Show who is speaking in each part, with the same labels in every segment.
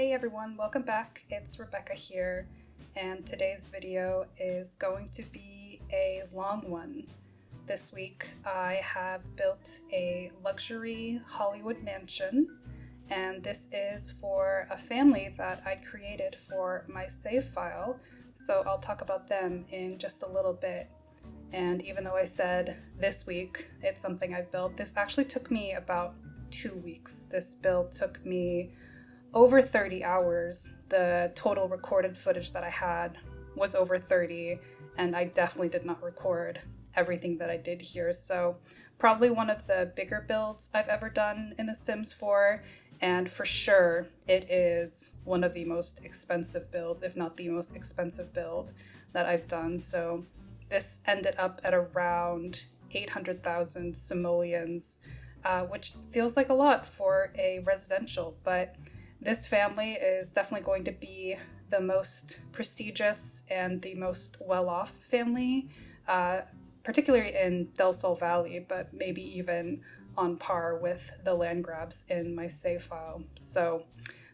Speaker 1: Hey everyone, welcome back. It's Rebecca here, and today's video is going to be a long one. This week I have built a luxury Hollywood mansion, and this is for a family that I created for my save file, so I'll talk about them in just a little bit. And even though I said this week, it's something I've built, this actually took me about 2 weeks. This build took me over 30 hours. The total recorded footage that I had was over 30, and I definitely did not record everything that I did here. So probably one of the bigger builds I've ever done in The Sims 4, and for sure it is one of the most expensive builds, if not the most expensive build that I've done. So this ended up at around 800,000 simoleons, which feels like a lot for a residential, but this family is definitely going to be the most prestigious and the most well-off family, particularly in Del Sol Valley, but maybe even on par with the land grabs in my save file. So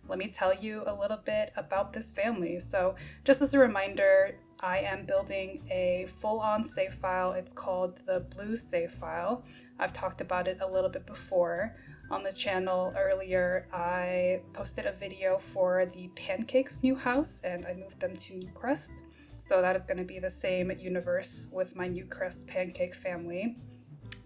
Speaker 1: let me tell you a little bit about this family. So just as a reminder, I am building a full-on save file. It's called the Blue Save File. I've talked about it a little bit before on the channel earlier. I posted a video for the Pancakes new house, and I moved them to New Crest. So that is going to be the same universe with my New Crest Pancake family.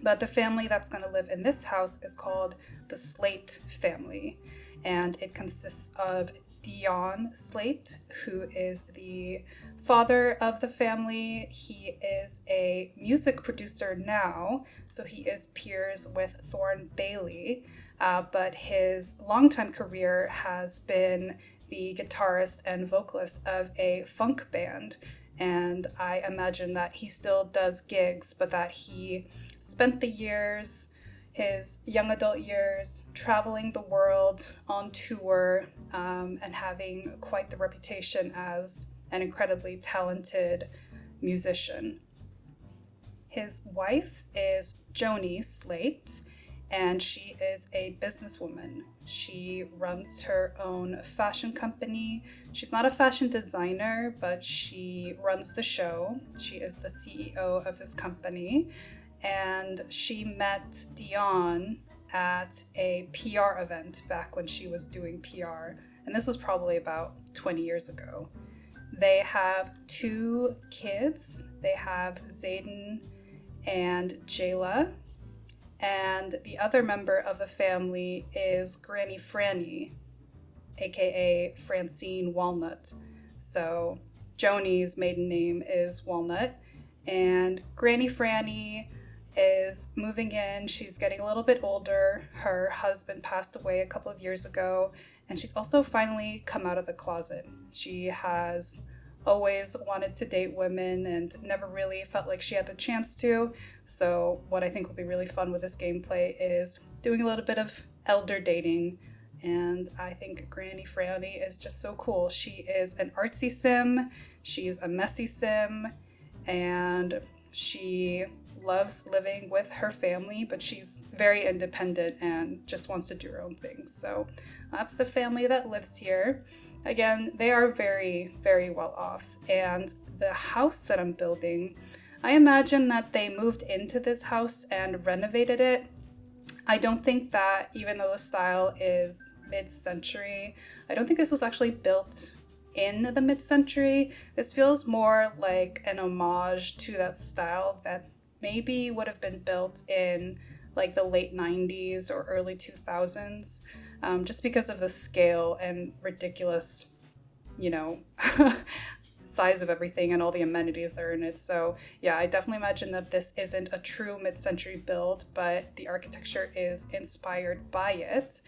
Speaker 1: But the family that's going to live in this house is called the Slate family, and it consists of Dion Slate, who is the father of the family. He is a music producer now, so he is peers with Thorne Bailey, but his longtime career has been the guitarist and vocalist of a funk band, and I imagine that he still does gigs, but that he spent the years, his young adult years, traveling the world on tour, and having quite the reputation as an incredibly talented musician. His wife is Joni Slate, and she is a businesswoman. She runs her own fashion company. She's not a fashion designer, but she runs the show. She is the CEO of this company, and she met Dion at a PR event back when she was doing PR, and this was probably about 20 years ago. They have 2 kids. They have Zayden and Jayla, and the other member of the family is Granny Franny, aka Francine Walnut. So Joni's maiden name is Walnut, and Granny Franny is moving in. She's getting a little bit older. Her husband passed away a couple of years ago, and she's also finally come out of the closet. She has always wanted to date women and never really felt like she had the chance to. So what I think will be really fun with this gameplay is doing a little bit of elder dating, and I think Granny Franny is just so cool. She is an artsy sim, she's a messy sim, and she loves living with her family, but she's very independent and just wants to do her own things. So that's the family that lives here. Again, they are very, very well off. And the house that I'm building, I imagine that they moved into this house and renovated it. I don't think that, even though the style is mid-century, I don't think this was actually built in the mid-century. This feels more like an homage to that style that maybe would have been built in like the late 90s or early 2000s, just because of the scale and ridiculous, size of everything and all the amenities that are in it. So yeah, I definitely imagine that this isn't a true mid-century build, but the architecture is inspired by it.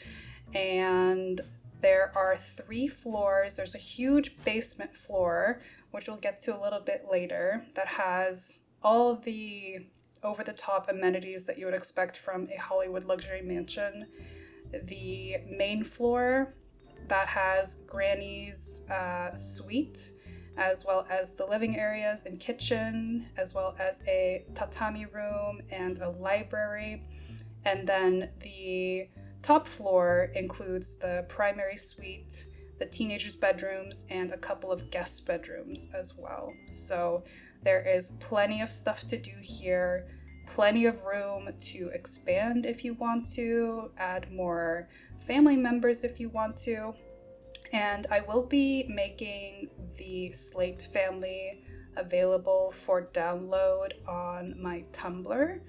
Speaker 1: And there are 3 floors. There's a huge basement floor, which we'll get to a little bit later, that has all the over-the-top amenities that you would expect from a Hollywood luxury mansion. The main floor that has Granny's suite, as well as the living areas and kitchen, as well as a tatami room and a library. And then the top floor includes the primary suite, the teenagers' bedrooms, and a couple of guest bedrooms as well. So there is plenty of stuff to do here, plenty of room to expand if you want to, add more family members if you want to. And I will be making the Slate family available for download on my Tumblr.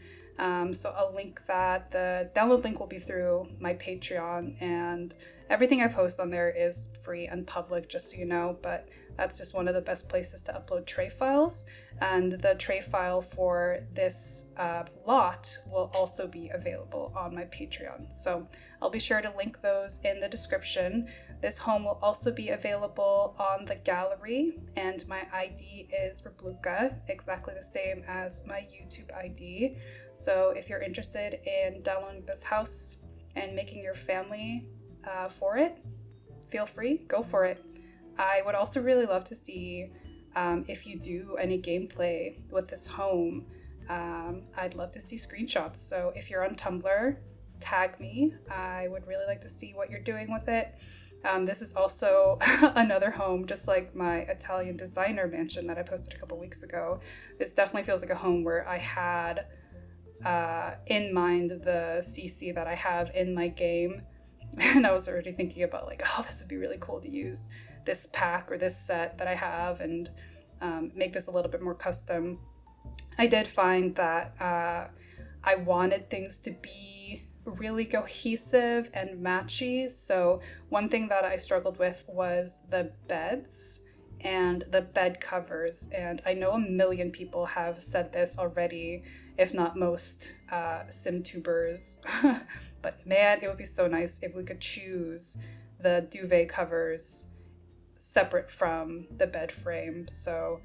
Speaker 1: So I'll link that. The download link will be through my Patreon, and everything I post on there is free and public, just so you know, but that's just one of the best places to upload tray files. And the tray file for this lot will also be available on my Patreon. So I'll be sure to link those in the description. This home will also be available on the gallery, and my ID is reblueka, exactly the same as my YouTube ID. So if you're interested in downloading this house and making your family for it, feel free, go for it. I would also really love to see if you do any gameplay with this home. I'd love to see screenshots. So if you're on Tumblr, tag me. I would really like to see what you're doing with it. This is also another home, just like my Italian designer mansion that I posted a couple weeks ago. This definitely feels like a home where I had in mind the CC that I have in my game. And I was already thinking about like, oh, this would be really cool to use this pack or this set that I have and make this a little bit more custom. I did find that I wanted things to be really cohesive and matchy. So one thing that I struggled with was the beds and the bed covers. And I know a million people have said this already, if not most SimTubers. But man, it would be so nice if we could choose the duvet covers separate from the bed frame. So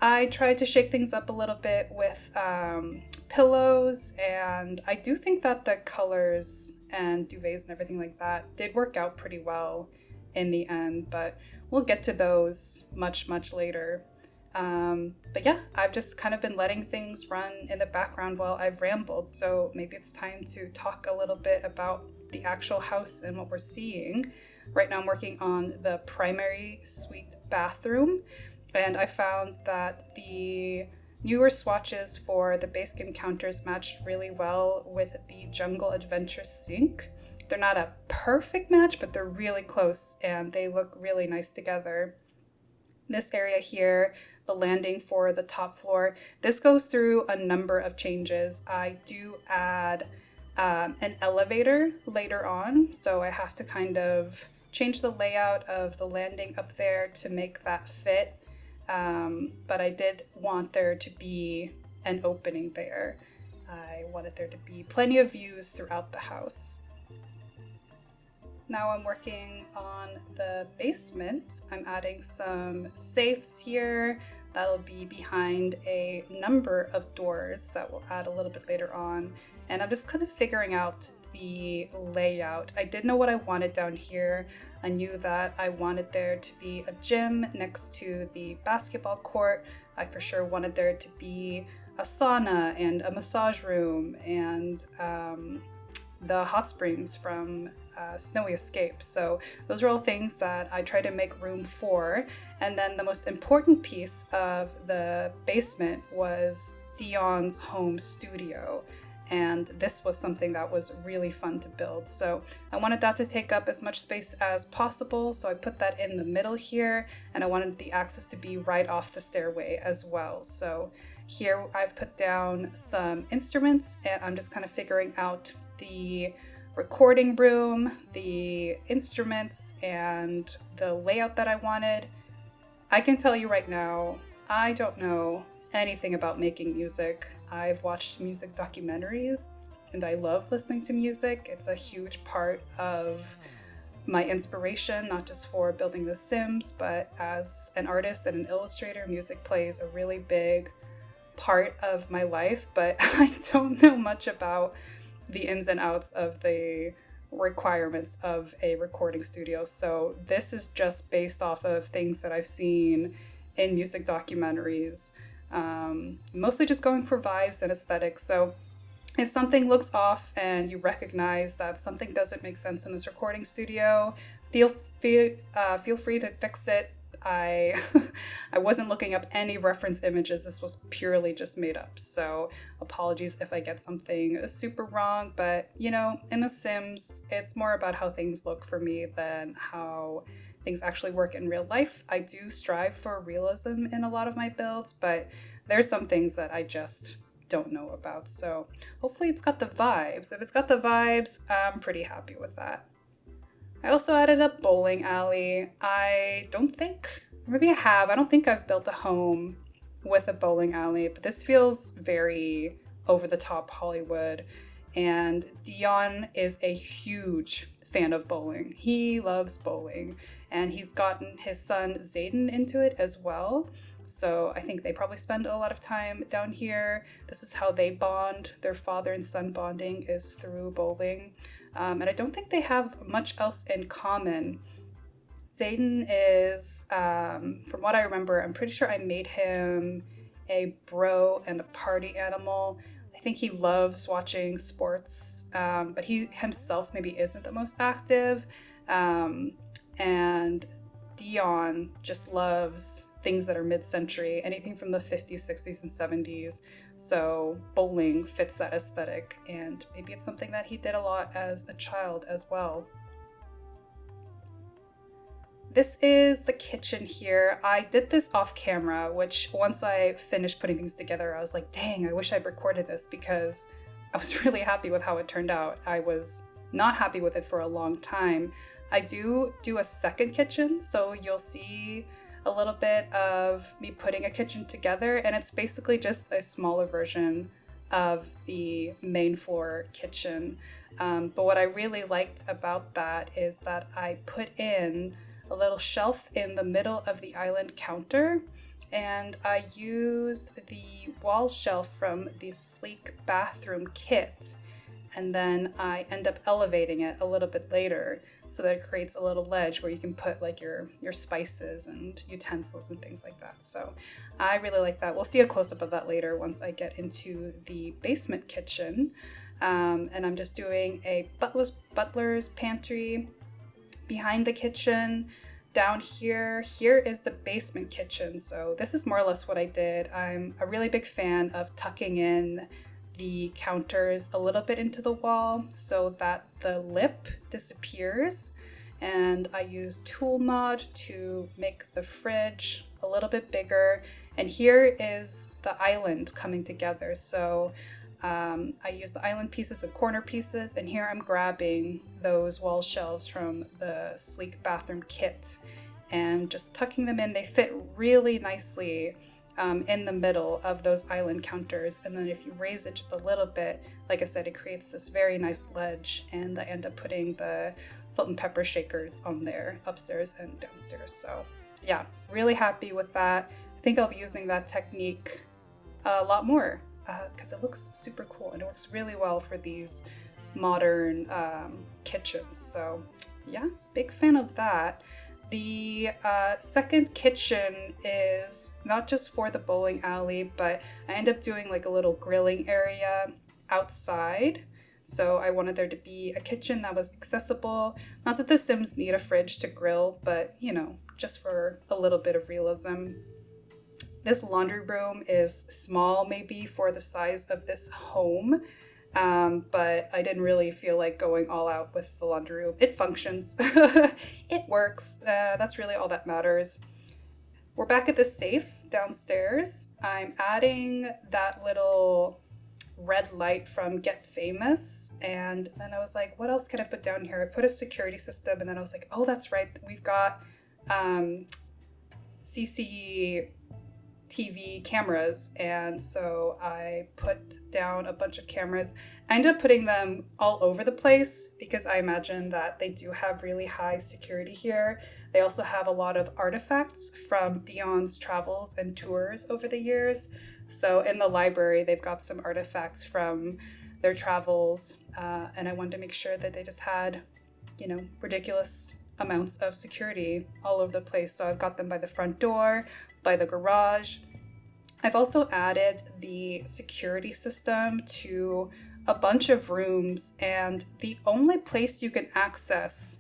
Speaker 1: I tried to shake things up a little bit with pillows, and I do think that the colors and duvets and everything like that did work out pretty well in the end, but we'll get to those much later. But yeah, I've just kind of been letting things run in the background while I've rambled, so maybe it's time to talk a little bit about the actual house and what we're seeing. Right now I'm working on the primary suite bathroom, and I found that the newer swatches for the base game counters matched really well with the Jungle Adventure sink. They're not a perfect match, but they're really close and they look really nice together. This area here, the landing for the top floor, this goes through a number of changes. I do add an elevator later on, so I have to kind of change the layout of the landing up there to make that fit. But I did want there to be an opening there. I wanted there to be plenty of views throughout the house. Now I'm working on the basement. I'm adding some safes here that'll be behind a number of doors that we'll add a little bit later on. And I'm just kind of figuring out the layout. I did know what I wanted down here. I knew that I wanted there to be a gym next to the basketball court. I for sure wanted there to be a sauna and a massage room and the hot springs from Snowy Escape. So those are all things that I try to make room for. And then the most important piece of the basement was Dion's home studio. And this was something that was really fun to build. So I wanted that to take up as much space as possible. So I put that in the middle here, and I wanted the access to be right off the stairway as well. So here I've put down some instruments, and I'm just kind of figuring out the recording room, the instruments, and the layout that I wanted. I can tell you right now, I don't know anything about making music. I've watched music documentaries and I love listening to music. It's a huge part of my inspiration, not just for building The Sims, but as an artist and an illustrator, music plays a really big part of my life, but I don't know much about the ins and outs of the requirements of a recording studio. So this is just based off of things that I've seen in music documentaries. Mostly just going for vibes and aesthetics. So if something looks off and you recognize that something doesn't make sense in this recording studio, feel free to fix it. I I wasn't looking up any reference images. This was purely just made up. So apologies if I get something super wrong, but in The Sims, it's more about how things look for me than how things actually work in real life. I do strive for realism in a lot of my builds, but there's some things that I just don't know about. So hopefully it's got the vibes. If it's got the vibes, I'm pretty happy with that. I also added a bowling alley. I don't think I've built a home with a bowling alley, but this feels very over the top Hollywood. And Dion is a huge fan of bowling. He loves bowling, and he's gotten his son Zayden into it as well. So I think they probably spend a lot of time down here. This is how they bond. Their father and son bonding is through bowling. And I don't think they have much else in common. Zayden is, from what I remember, I'm pretty sure I made him a bro and a party animal. I think he loves watching sports, but he himself maybe isn't the most active. And Dion just loves things that are mid-century, anything from the 50s, 60s, and 70s. So bowling fits that aesthetic, and maybe it's something that he did a lot as a child as well. This is the kitchen here. I did this off camera, which once I finished putting things together, I was like, dang, I wish I'd recorded this because I was really happy with how it turned out. I was not happy with it for a long time. I do a second kitchen, so you'll see a little bit of me putting a kitchen together, and it's basically just a smaller version of the main floor kitchen. But what I really liked about that is that I put in a little shelf in the middle of the island counter, and I used the wall shelf from the Sleek bathroom kit, and then I end up elevating it a little bit later so that it creates a little ledge where you can put like your spices and utensils and things like that. So I really like that. We'll see a close-up of that later once I get into the basement kitchen. And I'm just doing a butler's pantry behind the kitchen. Down here is the basement kitchen. So this is more or less what I did. I'm a really big fan of tucking in the counters a little bit into the wall so that the lip disappears, and I use tool mod to make the fridge a little bit bigger. And here is the island coming together. So I use the island pieces and corner pieces, and here I'm grabbing those wall shelves from the Sleek bathroom kit and just tucking them in. They fit really nicely in the middle of those island counters, and then if you raise it just a little bit, like I said, it creates this very nice ledge, and I end up putting the salt and pepper shakers on there upstairs and downstairs. So yeah, really happy with that. I think I'll be using that technique a lot more because it looks super cool and it works really well for these modern kitchens. So yeah, big fan of that. The second kitchen is not just for the bowling alley, but I end up doing like a little grilling area outside. So I wanted there to be a kitchen that was accessible. Not that the Sims need a fridge to grill, but just for a little bit of realism. This laundry room is small maybe for the size of this home. But I didn't really feel like going all out with the laundry room. It functions. It works. That's really all that matters. We're back at the safe downstairs. I'm adding that little red light from Get Famous, and then I was like, what else can I put down here? I put a security system, and then I was like, oh, that's right. We've got CCTV cameras, and so I put down a bunch of cameras. I ended up putting them all over the place because I imagine that they do have really high security here. They also have a lot of artifacts from Dion's travels and tours over the years. So in the library, they've got some artifacts from their travels, and I wanted to make sure that they just had, ridiculous amounts of security all over the place. So I've got them by the front door, by the garage. I've also added the security system to a bunch of rooms, and the only place you can access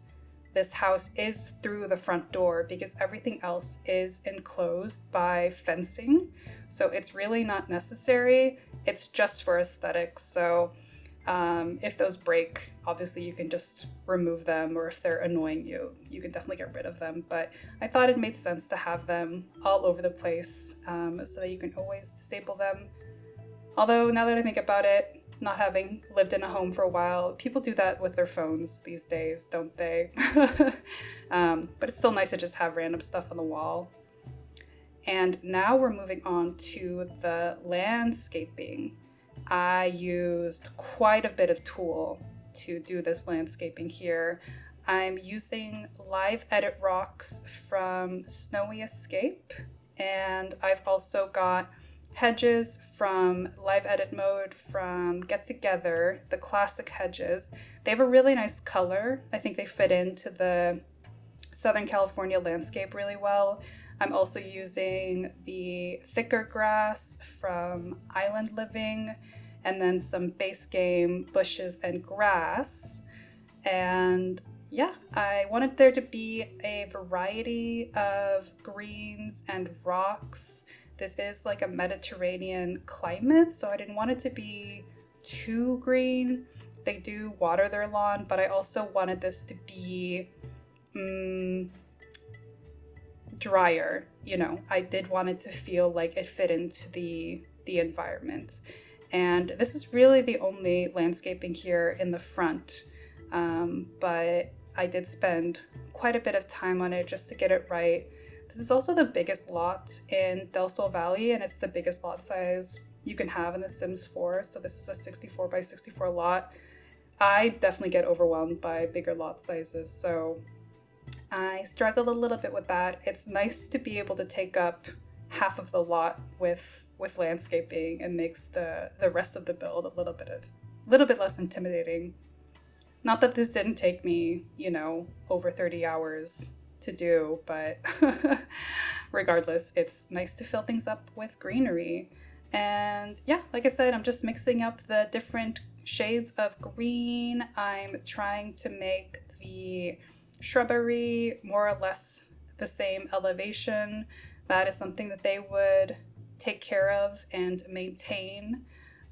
Speaker 1: this house is through the front door because everything else is enclosed by fencing. So it's really not necessary. It's just for aesthetics. So if those break, obviously you can just remove them, or if they're annoying you, you can definitely get rid of them. But I thought it made sense to have them all over the place so that you can always disable them. Although now that I think about it, not having lived in a home for a while, people do that with their phones these days, don't they? But it's still nice to just have random stuff on the wall. And now we're moving on to the landscaping. I used quite a bit of tool to do this landscaping here. I'm using live edit rocks from Snowy Escape, and I've also got hedges from live edit mode from Get Together, the classic hedges. They have a really nice color. I think they fit into the Southern California landscape really well. I'm also using the thicker grass from Island Living, and then some base game bushes and grass. And yeah, I wanted there to be a variety of greens and rocks. This is like a Mediterranean climate, so I didn't want it to be too green. They do water their lawn, but I also wanted this to be drier. You know, I did want it to feel like it fit into the environment. And this is really the only landscaping here in the front, but I did spend quite a bit of time on it just to get it right. This is also the biggest lot in Del Sol Valley, and it's the biggest lot size you can have in The Sims 4. So this is a 64 by 64 lot. I definitely get overwhelmed by bigger lot sizes, so I struggled a little bit with that. It's nice to be able to take up half of the lot with landscaping, and makes the rest of the build a little bit less intimidating. Not that this didn't take me, over 30 hours to do, but regardless, it's nice to fill things up with greenery. And yeah, like I said, I'm just mixing up the different shades of green. I'm trying to make the shrubbery more or less the same elevation. That is something that they would take care of and maintain.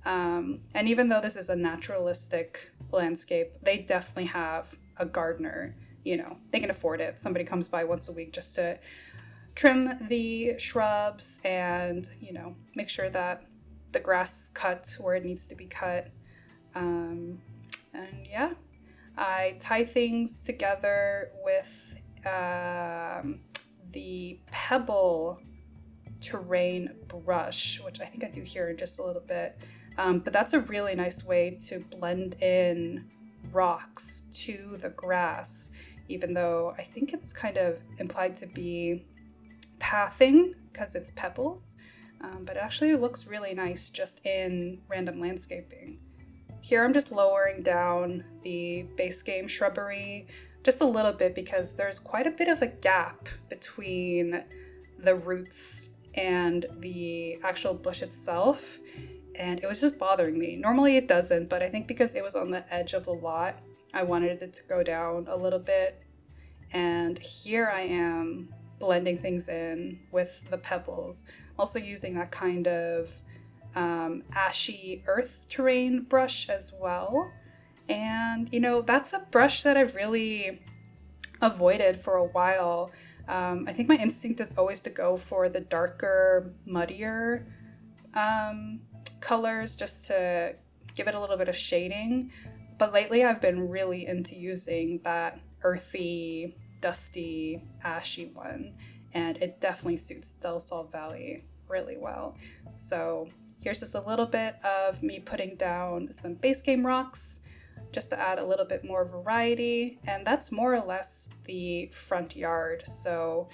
Speaker 1: And even though this is a naturalistic landscape, they definitely have a gardener. They can afford it. Somebody comes by once a week just to trim the shrubs and, make sure that the grass is cut where it needs to be cut. And yeah, I tie things together with the pebble terrain brush, which I think I do here in just a little bit. But that's a really nice way to blend in rocks to the grass, even though I think it's kind of implied to be pathing because it's pebbles, but it actually looks really nice just in random landscaping. Here I'm just lowering down the base game shrubbery just a little bit because there's quite a bit of a gap between the roots and the actual bush itself, and it was just bothering me. Normally it doesn't, but I think because it was on the edge of the lot, I wanted it to go down a little bit. And here I am blending things in with the pebbles, also using that kind of ashy earth terrain brush as well. And, that's a brush that I've really avoided for a while. I think my instinct is always to go for the darker, muddier colors just to give it a little bit of shading. But lately I've been really into using that earthy, dusty, ashy one, and it definitely suits Del Sol Valley really well. So here's just a little bit of me putting down some base game rocks just to add a little bit more variety, and that's more or less the front yard. So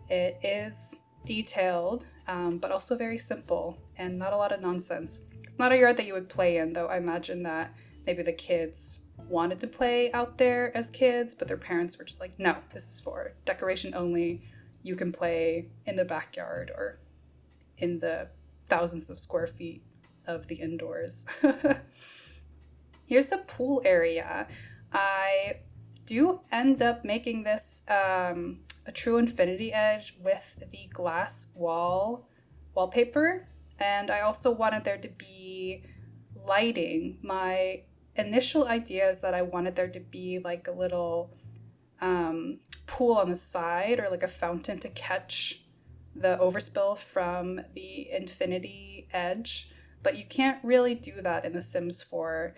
Speaker 1: it is detailed, but also very simple and not a lot of nonsense. It's not a yard that you would play in, though I imagine that maybe the kids wanted to play out there as kids, but their parents were just like, no, this is for decoration only. You can play in the backyard or in the thousands of square feet of the indoors. Here's the pool area. I do end up making this a true infinity edge with the glass wallpaper. And I also wanted there to be lighting. My initial idea is that I wanted there to be like a little pool on the side, or like a fountain to catch the overspill from the infinity edge, but you can't really do that in The Sims 4.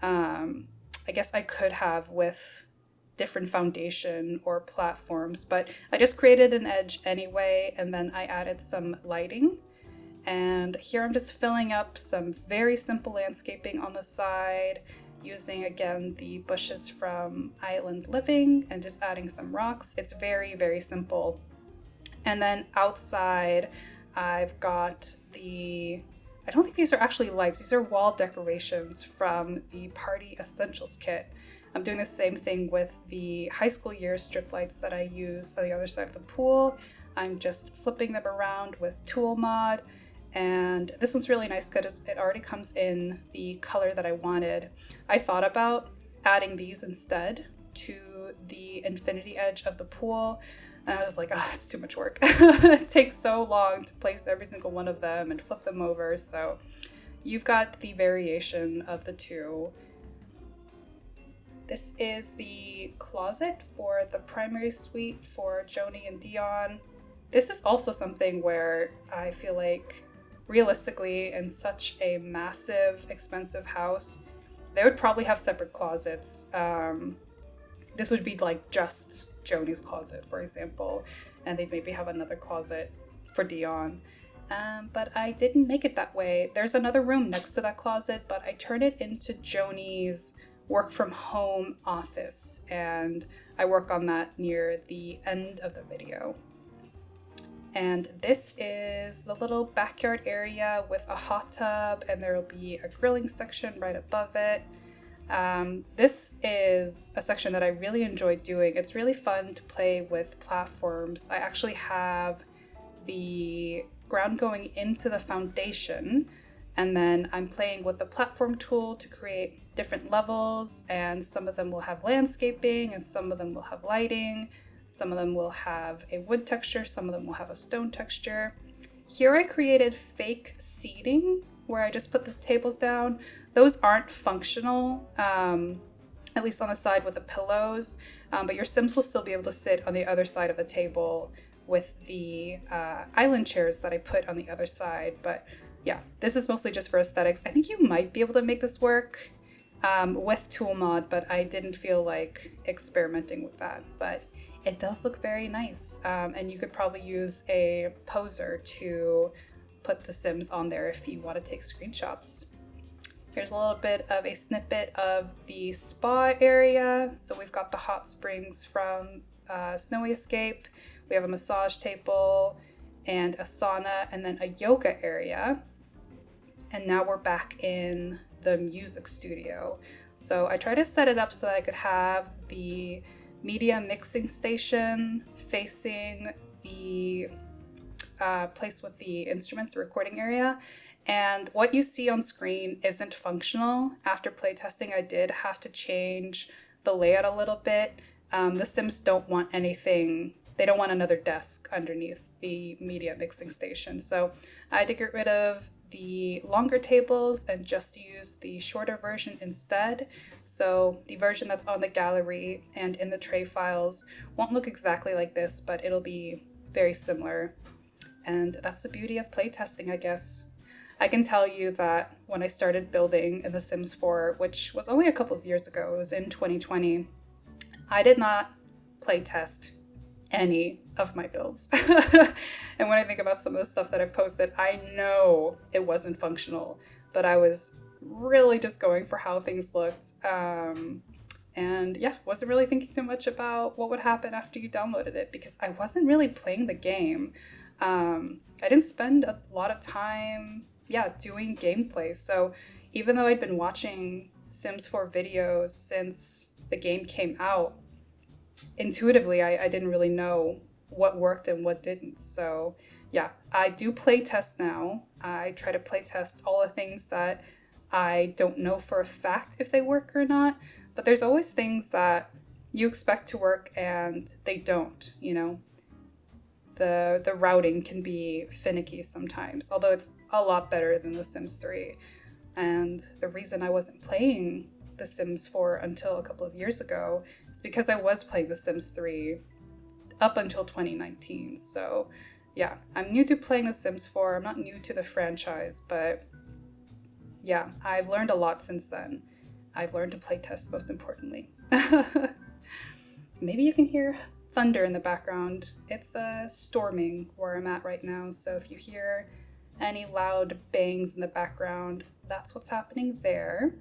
Speaker 1: I guess I could have with different foundation or platforms, but I just created an edge anyway, and then I added some lighting. And here I'm just filling up some very simple landscaping on the side, using again the bushes from Island Living and just adding some rocks. It's very, very simple. And then outside, I've got I don't think these are actually lights, these are wall decorations from the Party Essentials kit. I'm doing the same thing with the high school year strip lights that I use on the other side of the pool. I'm just flipping them around with tool mod. And this one's really nice because it already comes in the color that I wanted. I thought about adding these instead to the infinity edge of the pool, and I was just like, oh, it's too much work. It takes so long to place every single one of them and flip them over. So you've got the variation of the two. This is the closet for the primary suite for Joni and Dion. This is also something where I feel like realistically, in such a massive, expensive house, they would probably have separate closets. This would be like just Joni's closet, for example, and they'd maybe have another closet for Dion. But I didn't make it that way. There's another room next to that closet, but I turned it into Joni's work from home office, and I work on that near the end of the video. And this is the little backyard area with a hot tub, and there will be a grilling section right above it. This is a section that I really enjoy doing. It's really fun to play with platforms. I actually have the ground going into the foundation, and then I'm playing with the platform tool to create different levels, and some of them will have landscaping and some of them will have lighting. Some of them will have a wood texture, some of them will have a stone texture. Here I created fake seating where I just put the tables down. Those aren't functional, at least on the side with the pillows, but your Sims will still be able to sit on the other side of the table with the island chairs that I put on the other side. But yeah, this is mostly just for aesthetics. I think you might be able to make this work with tool mod, but I didn't feel like experimenting with that. But it does look very nice, and you could probably use a poser to put the Sims on there if you want to take screenshots. Here's a little bit of a snippet of the spa area. So we've got the hot springs from Snowy Escape. We have a massage table and a sauna, and then a yoga area. And now we're back in the music studio. So I tried to set it up so that I could have the media mixing station facing the place with the instruments, the recording area. And what you see on screen isn't functional. After playtesting, I did have to change the layout a little bit. The Sims don't want anything, they don't want another desk underneath the media mixing station. So I had to get rid of the longer tables and just use the shorter version instead. So the version that's on the gallery and in the tray files won't look exactly like this, but it'll be very similar. And that's the beauty of playtesting, I guess. I can tell you that when I started building in The Sims 4, which was only a couple of years ago, it was in 2020, I did not playtest any of my builds. And when I think about some of the stuff that I've posted, I know it wasn't functional, but I was really just going for how things looked. And yeah, wasn't really thinking too much about what would happen after you downloaded it, because I wasn't really playing the game. I didn't spend a lot of time, doing gameplay. So even though I'd been watching Sims 4 videos since the game came out, intuitively, I didn't really know what worked and what didn't. So yeah, I do play test now. I try to play test all the things that I don't know for a fact if they work or not. But there's always things that you expect to work and they don't, you know. The routing can be finicky sometimes, although it's a lot better than The Sims 3. And the reason I wasn't playing The Sims 4 until a couple of years ago is because I was playing The Sims 3 up until 2019. So yeah, I'm new to playing The Sims 4. I'm not new to the franchise, but yeah, I've learned a lot since then. I've learned to playtest, most importantly. Maybe you can hear thunder in the background. It's storming where I'm at right now, so if you hear any loud bangs in the background, that's what's happening there.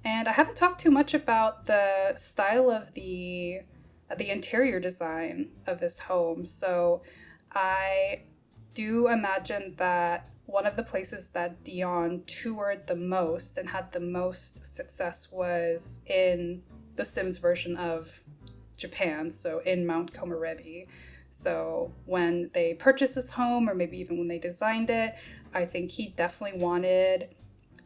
Speaker 1: And I haven't talked too much about the style of the interior design of this home. So I do imagine that one of the places that Dion toured the most and had the most success was in the Sims version of Japan, so in Mount Komorebi. So when they purchased this home, or maybe even when they designed it, I think he definitely wanted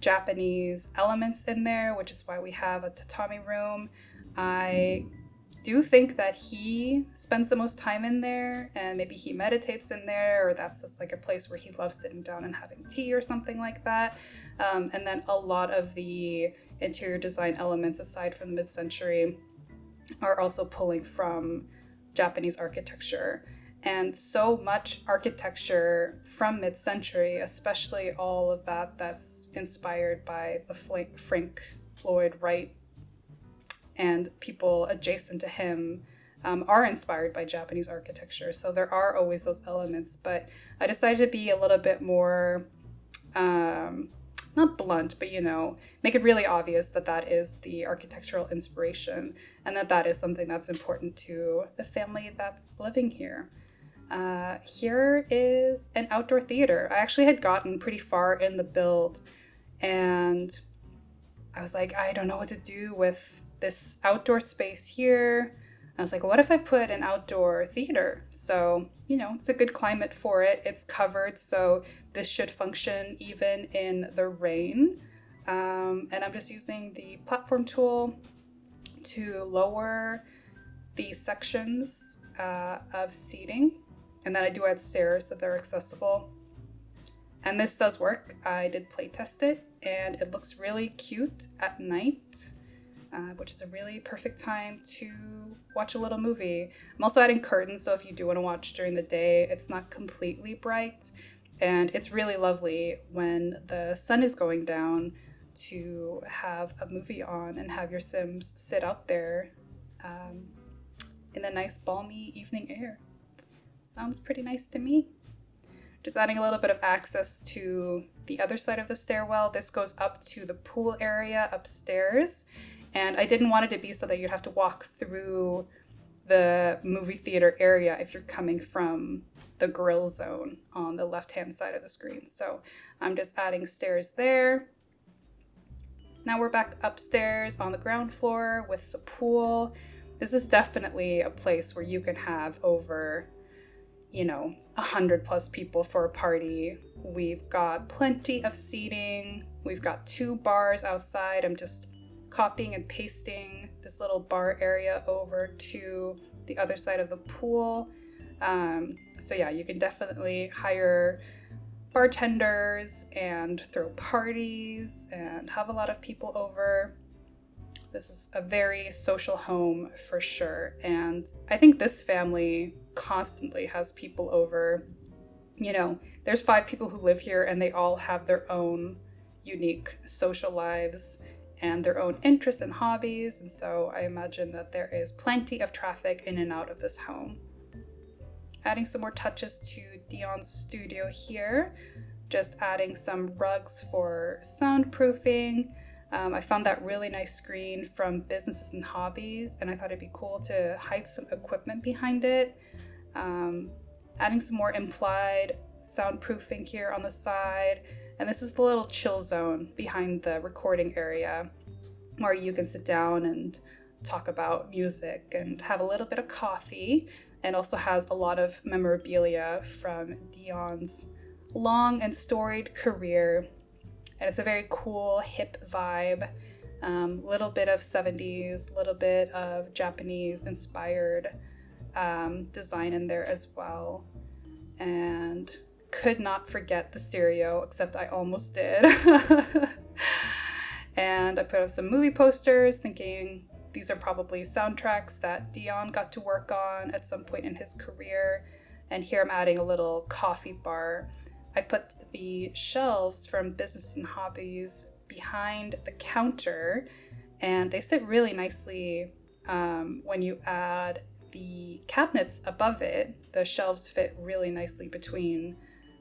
Speaker 1: Japanese elements in there, which is why we have a tatami room. I do think that he spends the most time in there, and maybe he meditates in there, or that's just like a place where he loves sitting down and having tea or something like that. And then a lot of the interior design elements, aside from the mid-century, are also pulling from Japanese architecture. And so much architecture from mid-century, especially all of that's inspired by the Frank Lloyd Wright, and people adjacent to him are inspired by Japanese architecture. So there are always those elements, but I decided to be a little bit more, not blunt, but, you know, make it really obvious that that is the architectural inspiration and that is something that's important to the family that's living here. Here is an outdoor theater. I actually had gotten pretty far in the build, and I was like, I don't know what to do with this outdoor space here. I was like, what if I put an outdoor theater? So, you know, it's a good climate for it. It's covered, so this should function even in the rain. And I'm just using the platform tool to lower the sections of seating. And then I do add stairs so they're accessible. And this does work. I did play test it, and it looks really cute at night. Which is a really perfect time to watch a little movie. I'm also adding curtains, so if you do want to watch during the day, it's not completely bright. And it's really lovely when the sun is going down to have a movie on and have your Sims sit out there in the nice balmy evening air. Sounds pretty nice to me. Just adding a little bit of access to the other side of the stairwell. This goes up to the pool area upstairs. And I didn't want it to be so that you'd have to walk through the movie theater area if you're coming from the grill zone on the left-hand side of the screen. So I'm just adding stairs there. Now we're back upstairs on the ground floor with the pool. This is definitely a place where you can have over, 100+ people for a party. We've got plenty of seating. We've got 2 bars outside. I'm just copying and pasting this little bar area over to the other side of the pool. So yeah, you can definitely hire bartenders and throw parties and have a lot of people over. This is a very social home for sure. And I think this family constantly has people over. There's 5 people who live here, and they all have their own unique social lives and their own interests and hobbies, and so I imagine that there is plenty of traffic in and out of this home. Adding some more touches to Dion's studio here, just adding some rugs for soundproofing. I found that really nice screen from Businesses and Hobbies, and I thought it'd be cool to hide some equipment behind it. Adding some more implied soundproofing here on the side. And this is the little chill zone behind the recording area where you can sit down and talk about music and have a little bit of coffee, and also has a lot of memorabilia from Dion's long and storied career. And it's a very cool, hip vibe. Little bit of 70s, little bit of Japanese inspired design in there as well. And could not forget the stereo, except I almost did. And I put up some movie posters thinking these are probably soundtracks that Dion got to work on at some point in his career. And here I'm adding a little coffee bar. I put the shelves from Business and Hobbies behind the counter, and they sit really nicely when you add the cabinets above it. The shelves fit really nicely between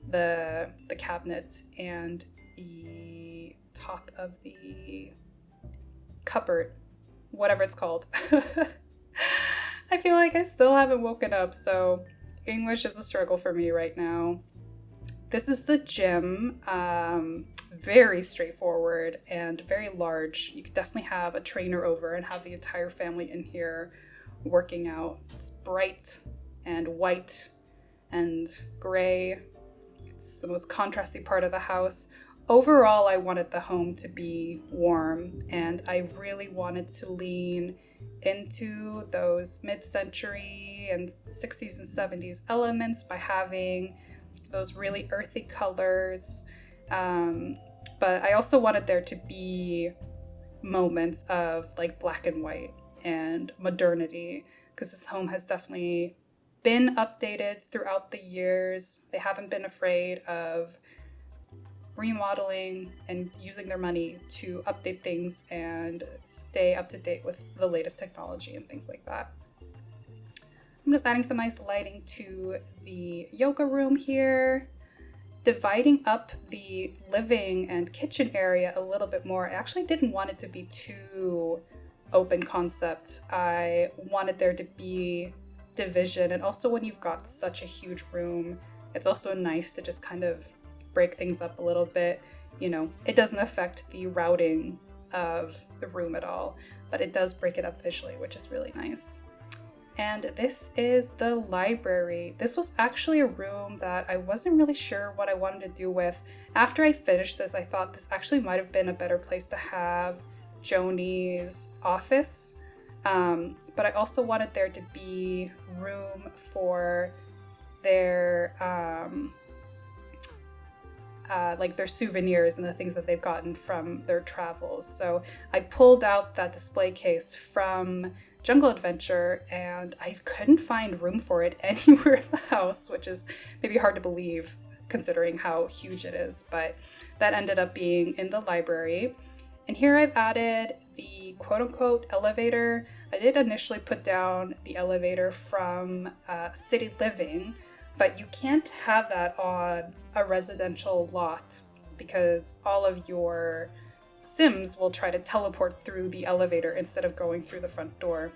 Speaker 1: the cabinet and the top of the cupboard, whatever it's called. I feel like I still haven't woken up, so English is a struggle for me right now. This is the gym. Very straightforward and very large. You could definitely have a trainer over and have the entire family in here working out. It's bright and white and gray. It's the most contrasty part of the house. Overall, I wanted the home to be warm, and I really wanted to lean into those mid-century and 60s and 70s elements by having those really earthy colors. But I also wanted there to be moments of like black and white and modernity, because this home has definitely been updated throughout the years. They haven't been afraid of remodeling and using their money to update things and stay up to date with the latest technology and things like that. I'm just adding some nice lighting to the yoga room here, dividing up the living and kitchen area a little bit more. I actually didn't want it to be too open concept. I wanted there to be division, and also when you've got such a huge room, it's also nice to just kind of break things up a little bit. You know, it doesn't affect the routing of the room at all, but it does break it up visually, which is really nice. And this is the library. This was actually a room that I wasn't really sure what I wanted to do with. After I finished this, I thought this actually might have been a better place to have Joni's office. But I also wanted there to be room for their like their souvenirs and the things that they've gotten from their travels. So I pulled out that display case from Jungle Adventure, and I couldn't find room for it anywhere in the house, which is maybe hard to believe considering how huge it is, but that ended up being in the library. And here I've added the quote-unquote elevator. I did initially put down the elevator from City Living, but you can't have that on a residential lot because all of your Sims will try to teleport through the elevator instead of going through the front door.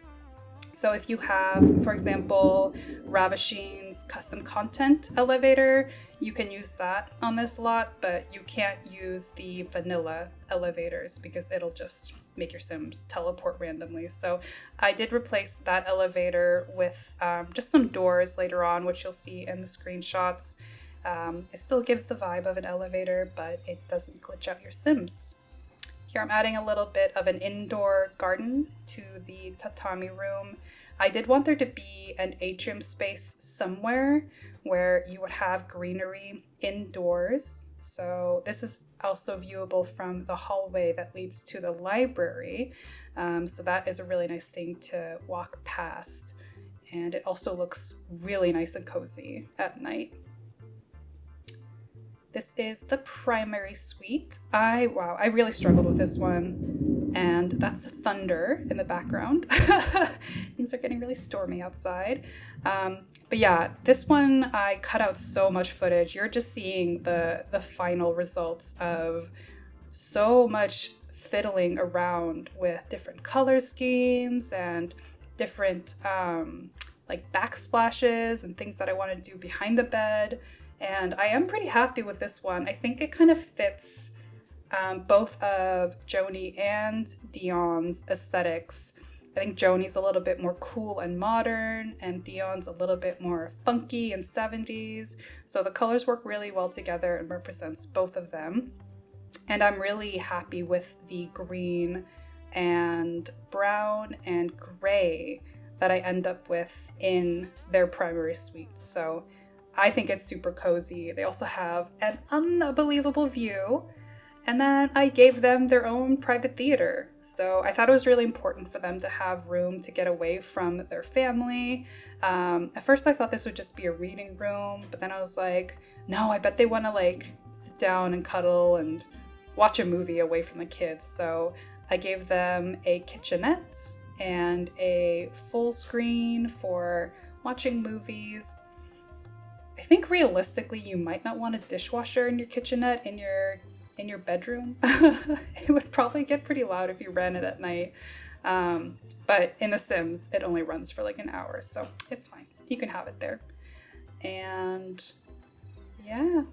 Speaker 1: So if you have, for example, Ravishing's custom content elevator, you can use that on this lot, but you can't use the vanilla elevators because it'll just make your Sims teleport randomly. So I did replace that elevator with just some doors later on, which you'll see in the screenshots. It still gives the vibe of an elevator, but it doesn't glitch out your Sims. Here I'm adding a little bit of an indoor garden to the tatami room. I did want there to be an atrium space somewhere where you would have greenery indoors. So this is also viewable from the hallway that leads to the library. So that is a really nice thing to walk past. And it also looks really nice and cozy at night. This is the primary suite. I really struggled with this one. And that's thunder in the background. Things are getting really stormy outside. But yeah, this one I cut out so much footage. You're just seeing the final results of so much fiddling around with different color schemes and different like backsplashes and things that I want to do behind the bed. And I am pretty happy with this one. I think it kind of fits both of Joni and Dion's aesthetics. I think Joni's a little bit more cool and modern, and Dion's a little bit more funky and 70s. So the colors work really well together and represents both of them. And I'm really happy with the green and brown and gray that I end up with in their primary suite. So I think it's super cozy. They also have an unbelievable view. And then I gave them their own private theater. So I thought it was really important for them to have room to get away from their family. At first I thought this would just be a reading room, but then I was like, no, I bet they want to like sit down and cuddle and watch a movie away from the kids. So I gave them a kitchenette and a full screen for watching movies. I think realistically you might not want a dishwasher in your kitchenette in your bedroom. It would probably get pretty loud if you ran it at night. But in The Sims, it only runs for like an hour, so it's fine. You can have it there. And yeah,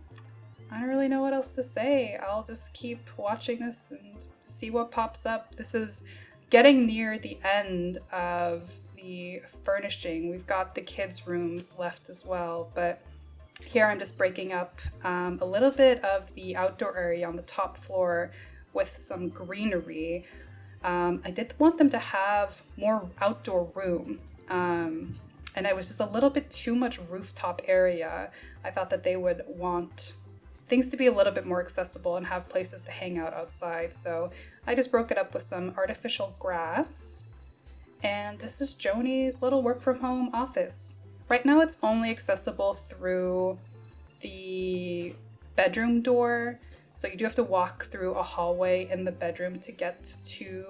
Speaker 1: I don't really know what else to say. I'll just keep watching this and see what pops up. This is getting near the end of the furnishing. We've got the kids' rooms left as well, but here I'm just breaking up a little bit of the outdoor area on the top floor with some greenery. I did want them to have more outdoor room, and it was just a little bit too much rooftop area. I thought that they would want things to be a little bit more accessible and have places to hang out outside. So I just broke it up with some artificial grass. And this is Joni's little work from home office. Right now it's only accessible through the bedroom door, so you do have to walk through a hallway in the bedroom to get to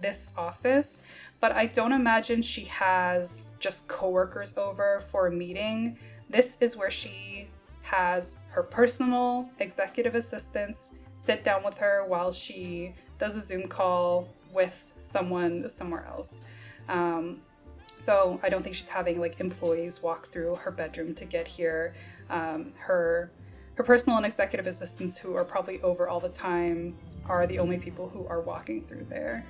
Speaker 1: this office, but I don't imagine she has just coworkers over for a meeting. This is where she has her personal executive assistants sit down with her while she does a Zoom call with someone somewhere else. So I don't think she's having like employees walk through her bedroom to get here. Her personal and executive assistants, who are probably over all the time, are the only people who are walking through there.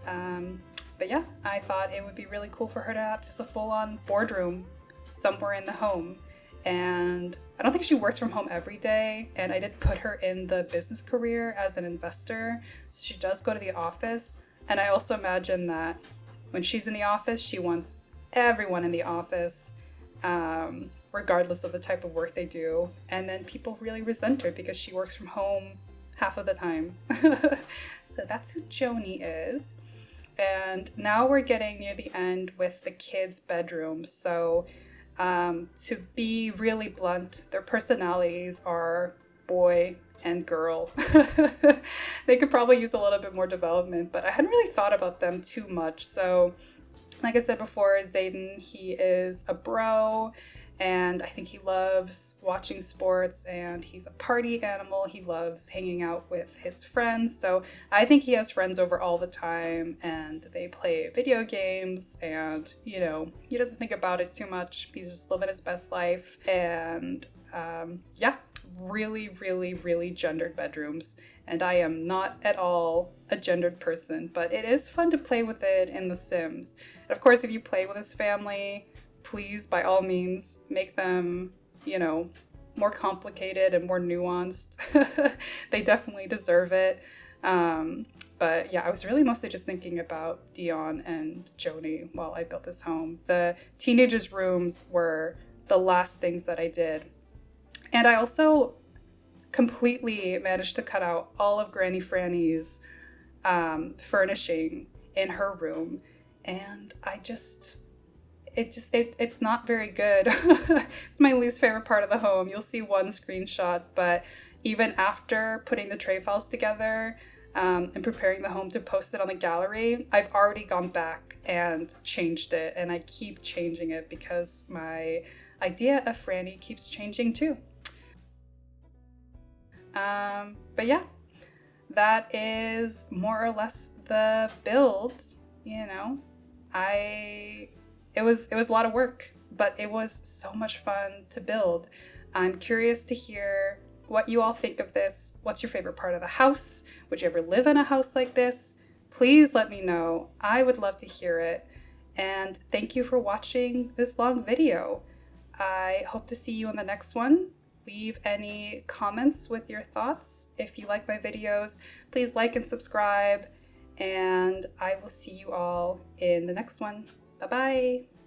Speaker 1: But yeah, I thought it would be really cool for her to have just a full-on boardroom somewhere in the home. And I don't think she works from home every day, and I did put her in the business career as an investor, so she does go to the office. And I also imagine that when she's in the office, she wants everyone in the office, regardless of the type of work they do. And then people really resent her because she works from home half of the time. So that's who Joni is. And now we're getting near the end with the kids' bedrooms. So to be really blunt, their personalities are boy and girl. They could probably use a little bit more development, but I hadn't really thought about them too much. So like I said before, Xaden, he is a bro, and I think he loves watching sports, and he's a party animal. He loves hanging out with his friends. So I think he has friends over all the time, and they play video games, and, you know, he doesn't think about it too much. He's just living his best life. And yeah, really, really, really gendered bedrooms. And I am not at all a gendered person, but it is fun to play with it in The Sims. And of course, if you play with his family, please, by all means, make them, you know, more complicated and more nuanced. They definitely deserve it. But yeah, I was really mostly just thinking about Dion and Joni while I built this home. The teenagers' rooms were the last things that I did. And I also completely managed to cut out all of Granny Franny's furnishing in her room. And it's not very good. It's my least favorite part of the home. You'll see one screenshot, but even after putting the tray files together and preparing the home to post it on the gallery, I've already gone back and changed it, and I keep changing it because my idea of Franny keeps changing too. But yeah, that is more or less the build. You know, it was a lot of work, but it was so much fun to build. I'm curious to hear what you all think of this. What's your favorite part of the house? Would you ever live in a house like this? Please let me know. I would love to hear it. And thank you for watching this long video. I hope to see you in the next one. Leave any comments with your thoughts. If you like my videos, please like and subscribe. and I will see you all in the next one. Bye bye!